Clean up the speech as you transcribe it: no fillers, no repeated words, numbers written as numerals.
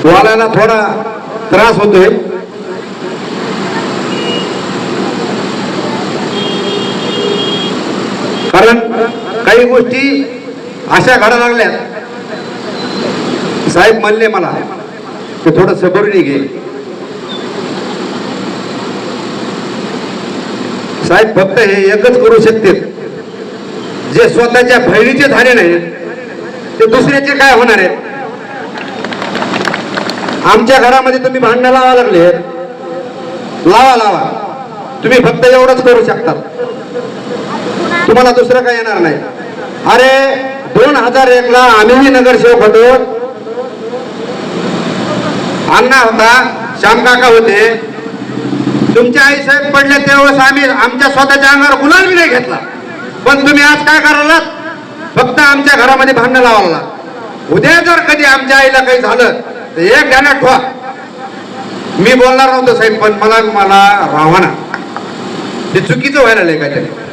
बोलायला थोडा त्रास होतोय. कारण काही गोष्टी अशा घडा लागल्यात. साहेब म्हणले मला की थोडं सबुरीने घे. साहेब फक्त हे एकच करू शकते, जे स्वतःच्या बहिणीचे झाले नाहीत ते दुसऱ्याचे काय होणार आहेत. आमच्या घरामध्ये तुम्ही भांडण लावा लागले, लावा. तुम्ही फक्त एवढंच करू शकता, तुम्हाला दुसरं काय येणार नाही. अरे 2001 ला आम्हीही नगरसेवक होतो. अण्णा होता, श्याम काका होते. तुमच्या आई साहेब पडले त्यावेळेस आम्ही आमच्या स्वतःच्या अंगावर गुलाल बी नाही घेतला. पण तुम्ही आज काय करायला, फक्त आमच्या घरामध्ये भांडण लावायला. उद्या जर कधी आमच्या आईला काही झालं तर एक ध्यानात ठेवा, मी बोलणार नव्हतो साहेब, पण मला राहावा ना, ते चुकीचं व्हायला लागलं काहीतरी.